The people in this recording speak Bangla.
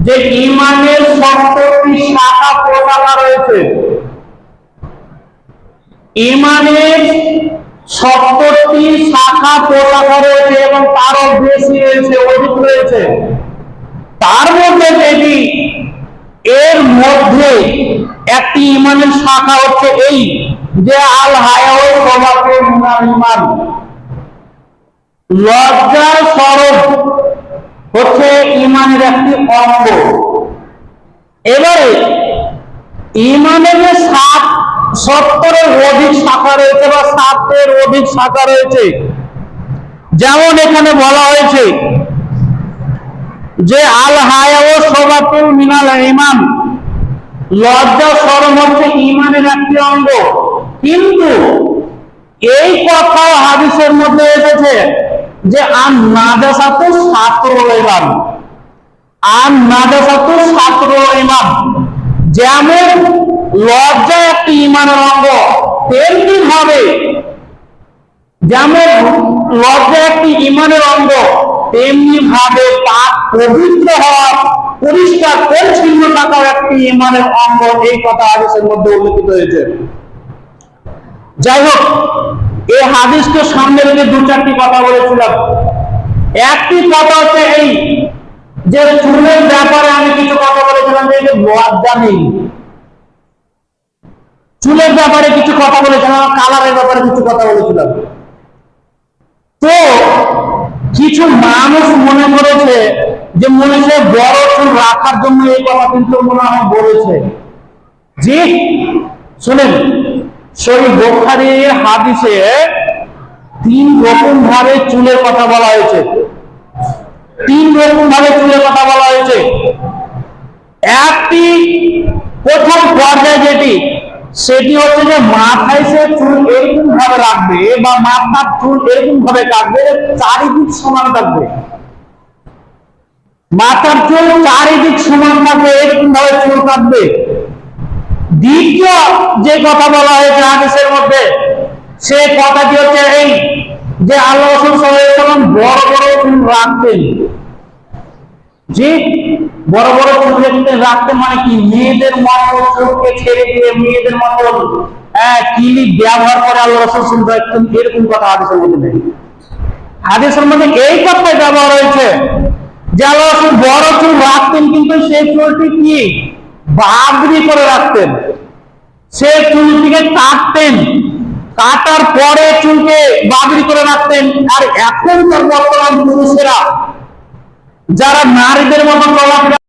যে ঈমানের 70টি শাখা প্রশাখা রয়েছে, ঈমানের 70টি শাখা প্রশাখা রয়েছে এবং তারও বেশি রয়েছে, অধিক রয়েছে। তার মধ্যে যদি এর মধ্যে একটি ঈমানের শাখা হচ্ছে এই যে আল হায়াউ সবাতুন মিনাল ঈমান, লজ্জা শরম হচ্ছে ঈমানের একটি অঙ্গ। এবারে ঈমানের যে 70-এর অধিক শাখা রয়েছে বা 7-এর অধিক শাখা রয়েছে, যেমন এখানে বলা হয়েছে যে আল হায়াউ সবাতুন মিনাল ঈমান, লজ্জা শরম হচ্ছে ঈমানের একটি অঙ্গ। কিন্তু এই কথা হাদিসের মধ্যে এসেছে যে আন নাজাসাতু শাতরুল ঈমান, আন নাজাসাতু শাতরুল ঈমান, যেমন লজ্জা একটি ঈমানের অঙ্গ, তেমনি ভাবে যেমন লজ্জা একটি ঈমানের অঙ্গ, তেমনি ভাবে পাক পবিত্র হওয়া, পরিষ্কার পরিচ্ছন্ন থাকার একটি ঈমানের অঙ্গ। এই কথা হাদিসের মধ্যে উল্লেখিত হয়েছে। যাই হোক, এই হাদিসকে সামনে রেখে দু চারটি কথা বলেছিলাম। একটি কথা হচ্ছে এই যে চুলের ব্যাপারে আমি কিছু কথা বলেছিলাম যে লজ্জা নেই, চুলের ব্যাপারে কিছু কথা বলেছিলাম, কালারের ব্যাপারে কিছু কথা বলেছিলাম। তো কিছু মানুষ মনে করেছে যে মনে হয় বড় চুল রাখার জন্য এই কথা কিন্তু মনে হয় বলেছে। জি শুনেন, সহিহ বুখারীর হাদিসে 3 রকম ভাবে চুলের কথা বলা হয়েছে, 3 রকম ভাবে চুলের কথা বলা হয়েছে। একটি প্রথম পর্যায়ে যেটি, সেটি হচ্ছে যে মাথায় সে চুল এরকম ভাবে রাখবে বা মাথার চুল এরকম ভাবে কাটবে, চারিদিক সমান থাকবে, মাথার চুল চারিদিক সমান থাকবে, এরকম ভাবে চুল কাটবে। দ্বিতীয় যে কথা বলা হয়েছে হাদিসের মধ্যে, সে কথাটি হচ্ছে এই যে আল্লাহ রাসূল সাল্লাল্লাহু আলাইহি ওয়াসাল্লাম বড় বড় চুল রাখতেন। যে বড় বড় চুল রাখতেন মানে কি, মেয়েদের মতো চুলকে ছেড়ে দিয়ে মেয়েদের মতো ক্লিপ ব্যবহার করে আল্লাহ রাসূল চুল রাখতেন, এরকম কথা হাদিসের মধ্যে নেই। হাদিসের মধ্যে এই কথাই ব্যবহার হয়েছে যে আল্লাহ রাসূল বড় চুল রাখতেন, কিন্তু সেই চুলটি কি বাবরি করে রাখতেন, সে চুলটিকে কাটতেন, কাটার পরে চুলকে বাবরি করে রাখতেন। আর এখনকার বর্তমান পুরুষেরা যারা নারীদের মতো চলাফেরা